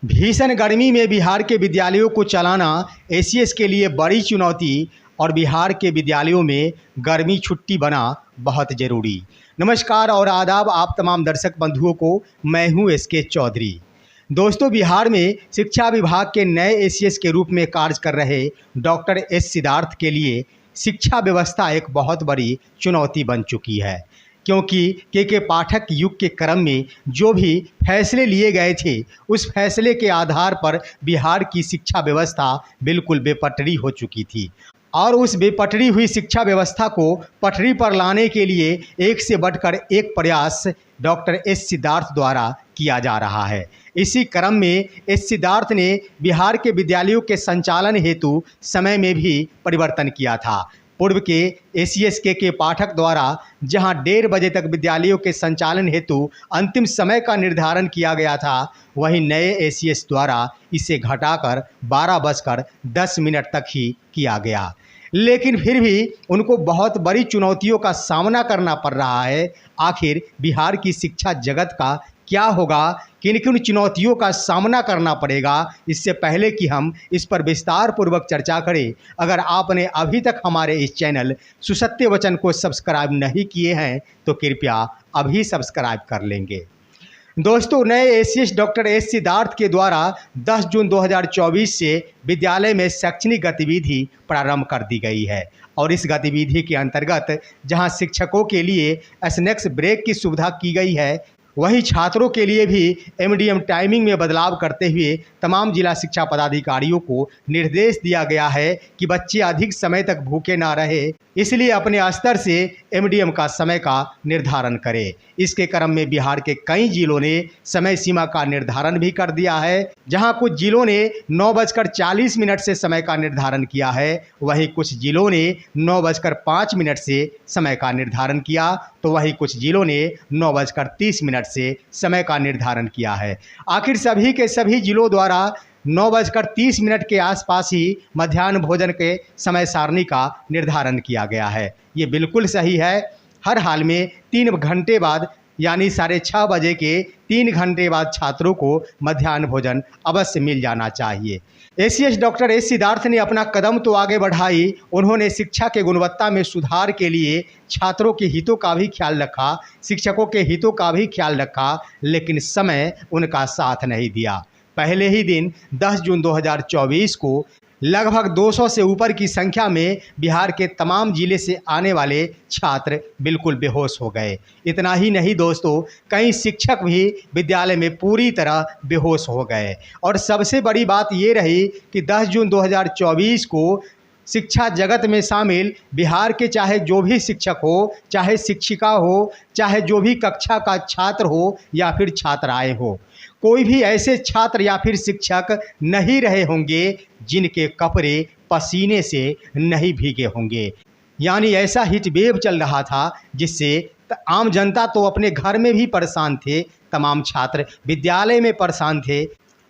भीषण गर्मी में बिहार के विद्यालयों को चलाना एसीएस के लिए बड़ी चुनौती और बिहार के विद्यालयों में गर्मी छुट्टी बना बहुत ज़रूरी। नमस्कार और आदाब आप तमाम दर्शक बंधुओं को, मैं हूं एसके चौधरी। दोस्तों, बिहार में शिक्षा विभाग के नए एसीएस के रूप में कार्य कर रहे डॉक्टर एस सिद्धार्थ के लिए शिक्षा व्यवस्था एक बहुत बड़ी चुनौती बन चुकी है, क्योंकि के पाठक युग के क्रम में जो भी फैसले लिए गए थे उस फैसले के आधार पर बिहार की शिक्षा व्यवस्था बिल्कुल बेपटरी हो चुकी थी और उस बेपटरी हुई शिक्षा व्यवस्था को पटरी पर लाने के लिए एक से बढ़कर एक प्रयास डॉक्टर एस सिद्धार्थ द्वारा किया जा रहा है। इसी क्रम में एस सिद्धार्थ ने बिहार के विद्यालयों के संचालन हेतु समय में भी परिवर्तन किया था। पूर्व के एसीएस के पाठक द्वारा जहां 1:30 बजे तक विद्यालयों के संचालन हेतु अंतिम समय का निर्धारण किया गया था, वहीं नए एसीएस द्वारा इसे घटाकर 12:10 तक ही किया गया। लेकिन फिर भी उनको बहुत बड़ी चुनौतियों का सामना करना पड़ रहा है। आखिर बिहार की शिक्षा जगत का क्या होगा, किन किन चुनौतियों का सामना करना पड़ेगा, इससे पहले कि हम इस पर विस्तार पूर्वक चर्चा करें, अगर आपने अभी तक हमारे इस चैनल सुसत्य वचन को सब्सक्राइब नहीं किए हैं तो कृपया अभी सब्सक्राइब कर लेंगे। दोस्तों, नए एसीएस डॉक्टर एस सिद्धार्थ के द्वारा 10 जून 2024 से विद्यालय में शैक्षणिक गतिविधि प्रारंभ कर दी गई है और इस गतिविधि के अंतर्गत जहां शिक्षकों के लिए स्नैक्स ब्रेक की सुविधा की गई है, वहीं छात्रों के लिए भी एमडीएम टाइमिंग में बदलाव करते हुए तमाम जिला शिक्षा पदाधिकारियों को निर्देश दिया गया है कि बच्चे अधिक समय तक भूखे ना रहे, इसलिए अपने स्तर से एमडीएम का समय का निर्धारण करें। इसके क्रम में बिहार के कई जिलों ने समय सीमा का निर्धारण भी कर दिया है। जहां कुछ जिलों ने 9:40 से समय का निर्धारण किया है, वहीं कुछ जिलों ने 9:05 से समय का निर्धारण किया, तो वहीं कुछ जिलों ने 9:30 से समय का निर्धारण किया है। आखिर सभी के सभी जिलों द्वारा 9:30 के आसपास ही मध्याह्न भोजन के समय सारणी का निर्धारण किया गया है। ये बिल्कुल सही है। हर हाल में 3 घंटे बाद यानी 6:30 बजे के 3 घंटे बाद छात्रों को मध्याह्न भोजन अवश्य मिल जाना चाहिए। एसीएस डॉक्टर एस सिद्धार्थ ने अपना कदम तो आगे बढ़ाई, उन्होंने शिक्षा के गुणवत्ता में सुधार के लिए छात्रों के हितों का भी ख्याल रखा, शिक्षकों के हितों का भी ख्याल रखा, लेकिन समय उनका साथ नहीं दिया। पहले ही दिन 10 जून 2024 को लगभग 200 से ऊपर की संख्या में बिहार के तमाम जिले से आने वाले छात्र बिल्कुल बेहोश हो गए। इतना ही नहीं दोस्तों, कई शिक्षक भी विद्यालय में पूरी तरह बेहोश हो गए और सबसे बड़ी बात ये रही कि 10 जून 2024 को शिक्षा जगत में शामिल बिहार के चाहे जो भी शिक्षक हो, चाहे शिक्षिका हो, चाहे जो भी कक्षा का छात्र हो या फिर छात्राएं हो, कोई भी ऐसे छात्र या फिर शिक्षक नहीं रहे होंगे जिनके कपड़े पसीने से नहीं भीगे होंगे। यानी ऐसा हीट वेव चल रहा था जिससे आम जनता तो अपने घर में भी परेशान थे, तमाम छात्र विद्यालय में परेशान थे,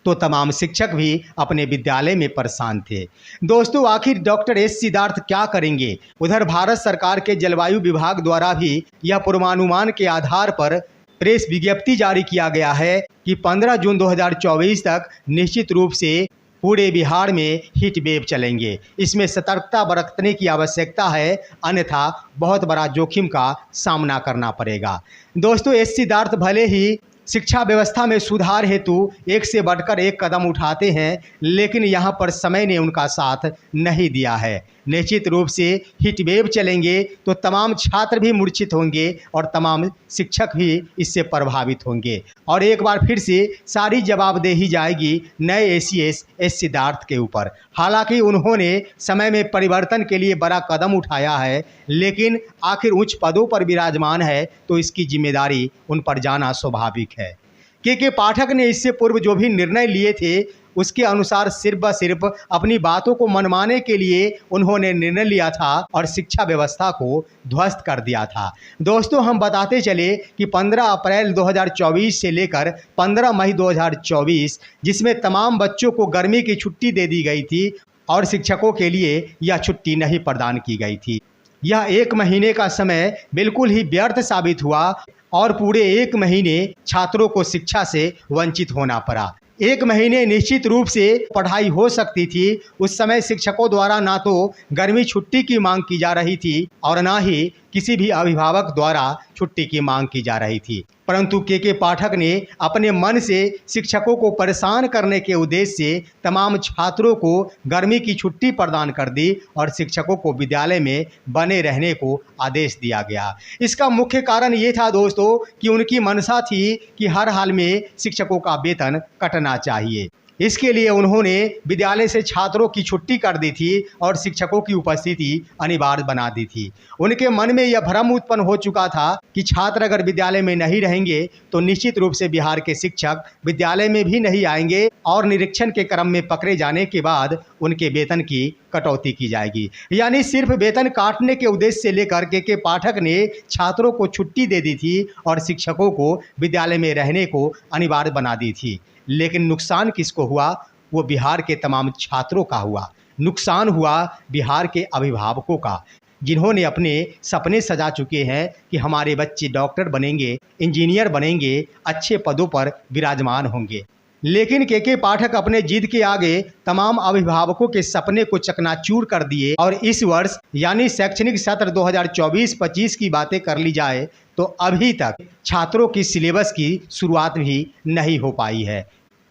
तो तमाम शिक्षक भी अपने विद्यालय में परेशान थे। दोस्तों, आखिर डॉक्टर एस सिद्धार्थ क्या करेंगे? उधर भारत सरकार के जलवायु विभाग द्वारा भी यह पूर्वानुमान के आधार पर प्रेस विज्ञप्ति जारी किया गया है कि 15 जून 2024 तक निश्चित रूप से पूरे बिहार में हीट वेव चलेंगे। इसमें सतर्कता बरतने की आवश्यकता है, अन्यथा बहुत बड़ा जोखिम का सामना करना पड़ेगा। दोस्तों, एस सिद्धार्थ भले ही शिक्षा व्यवस्था में सुधार हेतु एक से बढ़कर एक कदम उठाते हैं, लेकिन यहाँ पर समय ने उनका साथ नहीं दिया है। निश्चित रूप से हीट वेव चलेंगे तो तमाम छात्र भी मूर्छित होंगे और तमाम शिक्षक भी इससे प्रभावित होंगे और एक बार फिर से सारी जवाबदेही जाएगी नए एसीएस एस सिद्धार्थ के ऊपर। हालांकि उन्होंने समय में परिवर्तन के लिए बड़ा कदम उठाया है, लेकिन आखिर उच्च पदों पर विराजमान है तो इसकी जिम्मेदारी उन पर जाना स्वाभाविक है। के पाठक ने इससे पूर्व जो भी निर्णय लिए थे उसके अनुसार सिर्फ व सिर्फ अपनी बातों को मनवाने के लिए उन्होंने निर्णय लिया था और शिक्षा व्यवस्था को ध्वस्त कर दिया था। दोस्तों, हम बताते चले कि 15 अप्रैल 2024 से लेकर 15 मई 2024 जिसमें तमाम बच्चों को गर्मी की छुट्टी दे दी गई थी और शिक्षकों के लिए यह छुट्टी नहीं प्रदान की गई थी। यह 1 महीने का समय बिल्कुल ही व्यर्थ साबित हुआ और पूरे 1 महीने छात्रों को शिक्षा से वंचित होना पड़ा। एक महीने निश्चित रूप से पढ़ाई हो सकती थी। उस समय शिक्षकों द्वारा ना तो गर्मी छुट्टी की मांग की जा रही थी और ना ही किसी भी अभिभावक द्वारा छुट्टी की मांग की जा रही थी। परंतु के पाठक ने अपने मन से शिक्षकों को परेशान करने के उद्देश्य से तमाम छात्रों को गर्मी की छुट्टी प्रदान कर दी और शिक्षकों को विद्यालय में बने रहने को आदेश दिया गया। इसका मुख्य कारण ये था दोस्तों कि उनकी मंशा थी कि हर हाल में शिक्षकों का वेतन कटना चाहिए। इसके लिए उन्होंने विद्यालय से छात्रों की छुट्टी कर दी थी और शिक्षकों की उपस्थिति अनिवार्य बना दी थी। उनके मन में यह भ्रम उत्पन्न हो चुका था कि छात्र अगर विद्यालय में नहीं रहेंगे तो निश्चित रूप से बिहार के शिक्षक विद्यालय में भी नहीं आएंगे और निरीक्षण के क्रम में पकड़े जाने के बाद उनके वेतन की कटौती की जाएगी। यानी सिर्फ वेतन काटने के उद्देश्य से लेकर के पाठक ने छात्रों को छुट्टी दे दी थी और शिक्षकों को विद्यालय में रहने को अनिवार्य बना दी थी। लेकिन नुकसान किसको हुआ? वो बिहार के तमाम छात्रों का हुआ। नुकसान हुआ बिहार के अभिभावकों का, जिन्होंने अपने सपने सजा चुके हैं कि हमारे बच्चे डॉक्टर बनेंगे, इंजीनियर बनेंगे, अच्छे पदों पर विराजमान होंगे। लेकिन के पाठक अपने जिद के आगे तमाम अभिभावकों के सपने को चकनाचूर कर दिए और इस वर्ष यानी शैक्षणिक सत्र 2024-25 की बातें कर ली जाए तो अभी तक छात्रों की सिलेबस की शुरुआत भी नहीं हो पाई है।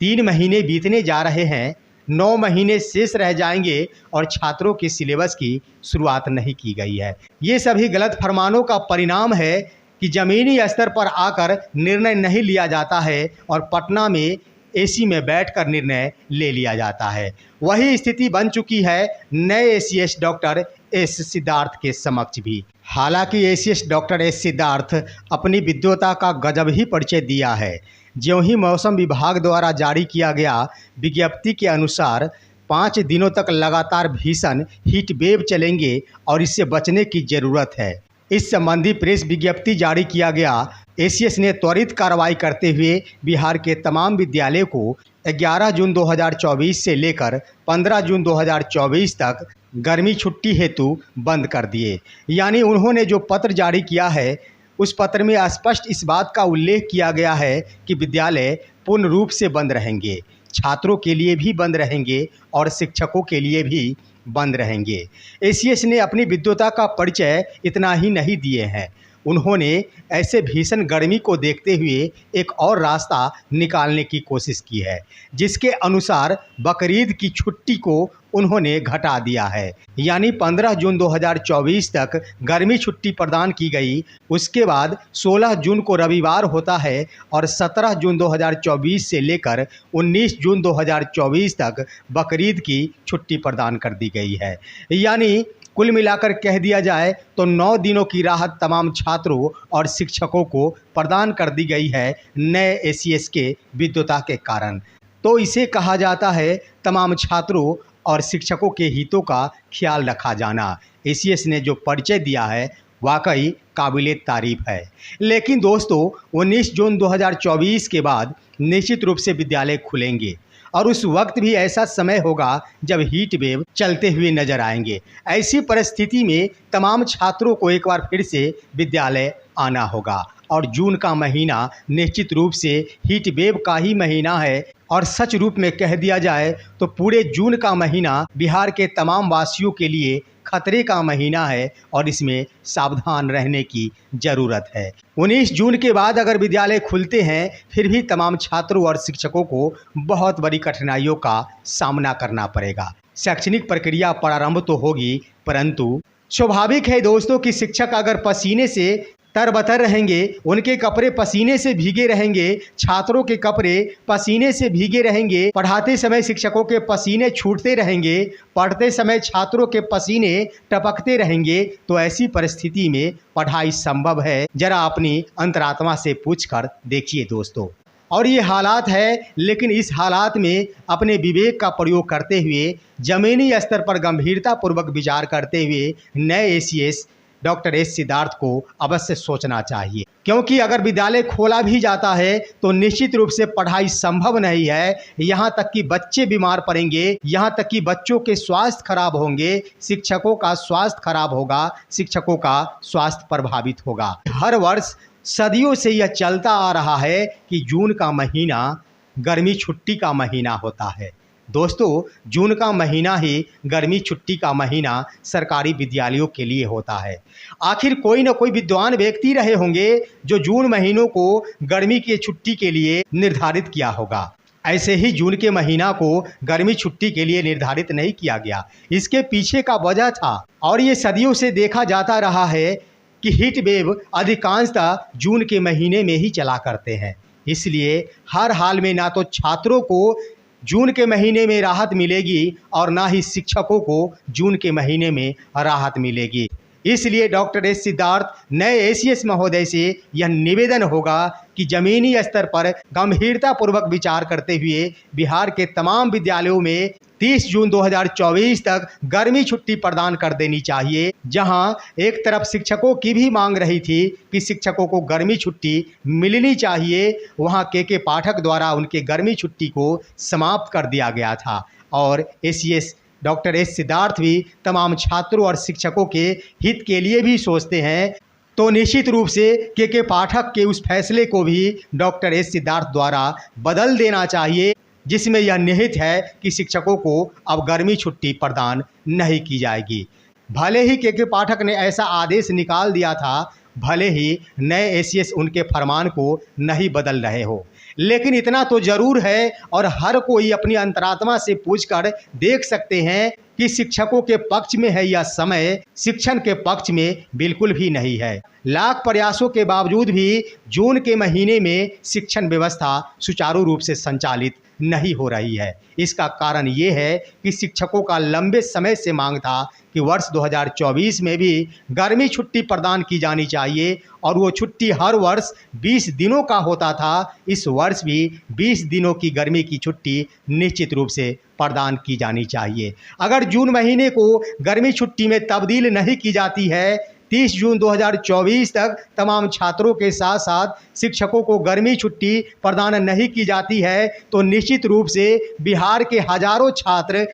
3 महीने बीतने जा रहे हैं, 9 महीने शेष रह जाएंगे और छात्रों के सिलेबस की शुरुआत नहीं की गई है। ये सभी गलत फरमानों का परिणाम है कि ज़मीनी स्तर पर आकर निर्णय नहीं लिया जाता है और पटना में एसी में बैठकर निर्णय ले लिया जाता है। वही स्थिति बन चुकी है नए एसीएस डॉक्टर एस सिद्धार्थ के समक्ष भी। हालांकि एसीएस डॉक्टर एस सिद्धार्थ अपनी विद्वता का गजब ही परिचय दिया है। ज्यों ही मौसम विभाग द्वारा जारी किया गया विज्ञप्ति के अनुसार 5 दिनों तक लगातार भीषण हीट वेव चलेंगे और इससे बचने की ज़रूरत है। इस संबंधी प्रेस विज्ञप्ति जारी किया गया। एसीएस ने त्वरित कार्रवाई करते हुए बिहार के तमाम विद्यालयों को 11 जून 2024 से लेकर 15 जून 2024 तक गर्मी छुट्टी हेतु बंद कर दिए। यानी उन्होंने जो पत्र जारी किया है उस पत्र में स्पष्ट इस बात का उल्लेख किया गया है कि विद्यालय पूर्ण रूप से बंद रहेंगे, छात्रों के लिए भी बंद रहेंगे और शिक्षकों के लिए भी बंद रहेंगे। एसीएस ने अपनी विद्वता का परिचय इतना ही नहीं दिए हैं, उन्होंने ऐसे भीषण गर्मी को देखते हुए एक और रास्ता निकालने की कोशिश की है, जिसके अनुसार बकरीद की छुट्टी को उन्होंने घटा दिया है। यानी 15 जून 2024 तक गर्मी छुट्टी प्रदान की गई। उसके बाद 16 जून को रविवार होता है और 17 जून 2024 से लेकर 19 जून 2024 तक बकरीद की छुट्टी प्रदान कर दी गई है। यानी कुल मिलाकर कह दिया जाए तो 9 दिनों की राहत तमाम छात्रों और शिक्षकों को प्रदान कर दी गई है नए एसीएस के विद्वता के कारण। तो इसे कहा जाता है तमाम छात्रों और शिक्षकों के हितों का ख्याल रखा जाना। एसीएस ने जो परिचय दिया है वाकई काबिले तारीफ है। लेकिन दोस्तों 19 जून 2024 के बाद निश्चित रूप से विद्यालय खुलेंगे और उस वक्त भी ऐसा समय होगा जब हीट वेव चलते हुए नजर आएंगे। ऐसी परिस्थिति में तमाम छात्रों को एक बार फिर से विद्यालय आना होगा और जून का महीना निश्चित रूप से हीट वेव का ही महीना है और सच रूप में कह दिया जाए तो पूरे जून का महीना बिहार के तमाम वासियों के लिए खतरे का महीना है और इसमें सावधान रहने की ज़रूरत है। 19 जून के बाद अगर विद्यालय खुलते हैं फिर भी तमाम छात्रों और शिक्षकों को बहुत बड़ी कठिनाइयों का सामना करना पड़ेगा। शैक्षणिक प्रक्रिया प्रारंभ तो होगी, परंतु स्वाभाविक है दोस्तों कि शिक्षक अगर पसीने से तरबतर रहेंगे, उनके कपड़े पसीने से भीगे रहेंगे, छात्रों के कपड़े पसीने से भीगे रहेंगे, पढ़ाते समय शिक्षकों के पसीने छूटते रहेंगे, पढ़ते समय छात्रों के पसीने टपकते रहेंगे, तो ऐसी परिस्थिति में पढ़ाई संभव है? जरा अपनी अंतरात्मा से पूछकर देखिए दोस्तों। और ये हालात है, लेकिन इस हालात में अपने विवेक का प्रयोग करते हुए जमीनी स्तर पर गंभीरतापूर्वक विचार करते हुए नए एसीएस डॉक्टर एस सिद्धार्थ को अवश्य सोचना चाहिए, क्योंकि अगर विद्यालय खोला भी जाता है तो निश्चित रूप से पढ़ाई संभव नहीं है। यहाँ तक कि बच्चे बीमार पड़ेंगे, यहाँ तक कि बच्चों के स्वास्थ्य खराब होंगे, शिक्षकों का स्वास्थ्य खराब होगा, शिक्षकों का स्वास्थ्य प्रभावित होगा। हर वर्ष सदियों से यह चलता आ रहा है कि जून का महीना गर्मी छुट्टी का महीना होता है। दोस्तों, जून का महीना ही गर्मी छुट्टी का महीना सरकारी विद्यालयों के लिए होता है। आखिर कोई न कोई विद्वान व्यक्ति रहे होंगे जो जून महीनों को गर्मी की छुट्टी के लिए निर्धारित किया होगा। ऐसे ही जून के महीना को गर्मी छुट्टी के लिए निर्धारित नहीं किया गया। इसके पीछे का वजह था और ये सदियों से देखा जाता रहा है कि हीट वेव अधिकांशतः जून के महीने में ही चला करते हैं। इसलिए हर हाल में ना तो छात्रों को जून के महीने में राहत मिलेगी और ना ही शिक्षकों को जून के महीने में राहत मिलेगी। इसलिए डॉक्टर एस सिद्धार्थ नए एसीएस महोदय से यह निवेदन होगा कि जमीनी स्तर पर गंभीरतापूर्वक विचार करते हुए बिहार के तमाम विद्यालयों में 30 जून 2024 तक गर्मी छुट्टी प्रदान कर देनी चाहिए। जहां एक तरफ शिक्षकों की भी मांग रही थी कि शिक्षकों को गर्मी छुट्टी मिलनी चाहिए, वहां के पाठक द्वारा उनके गर्मी छुट्टी को समाप्त कर दिया गया था। और एसीएस डॉक्टर एस सिद्धार्थ भी तमाम छात्रों और शिक्षकों के हित के लिए भी सोचते हैं, तो निश्चित रूप से के पाठक के उस फैसले को भी डॉक्टर एस सिद्धार्थ द्वारा बदल देना चाहिए, जिसमें यह निहित है कि शिक्षकों को अब गर्मी छुट्टी प्रदान नहीं की जाएगी। भले ही के पाठक ने ऐसा आदेश निकाल दिया था, भले ही नए एसीएस उनके फरमान को नहीं बदल रहे हो, लेकिन इतना तो जरूर है और हर कोई अपनी अंतरात्मा से पूछकर देख सकते हैं कि शिक्षकों के पक्ष में है यह समय, शिक्षण के पक्ष में बिल्कुल भी नहीं है। लाख प्रयासों के बावजूद भी जून के महीने में शिक्षण व्यवस्था सुचारू रूप से संचालित नहीं हो रही है। इसका कारण ये है कि शिक्षकों का लंबे समय से मांग था कि वर्ष 2024 में भी गर्मी छुट्टी प्रदान की जानी चाहिए और वो छुट्टी हर वर्ष 20 दिनों का होता था। इस वर्ष भी 20 दिनों की गर्मी की छुट्टी निश्चित रूप से प्रदान की जानी चाहिए। अगर जून महीने को गर्मी छुट्टी में तब्दील नहीं की जाती है, 30 जून 2024 तक तमाम छात्रों के साथ साथ शिक्षकों को गर्मी छुट्टी प्रदान नहीं की जाती है, तो निश्चित रूप से बिहार के हजारों छात्र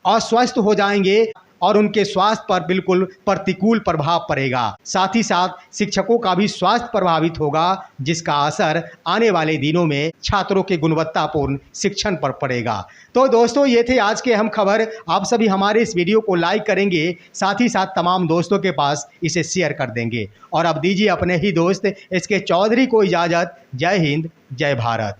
अस्वस्थ हो जाएंगे और उनके स्वास्थ्य पर बिल्कुल प्रतिकूल प्रभाव पड़ेगा। साथ ही साथ शिक्षकों का भी स्वास्थ्य प्रभावित होगा, जिसका असर आने वाले दिनों में छात्रों के गुणवत्तापूर्ण शिक्षण पर पड़ेगा। तो दोस्तों, ये थे आज के अहम खबर। आप सभी हमारे इस वीडियो को लाइक करेंगे, साथ ही साथ तमाम दोस्तों के पास इसे शेयर कर देंगे। और अब दीजिए अपने ही दोस्त SK चौधरी को इजाज़त। जय हिंद, जय भारत।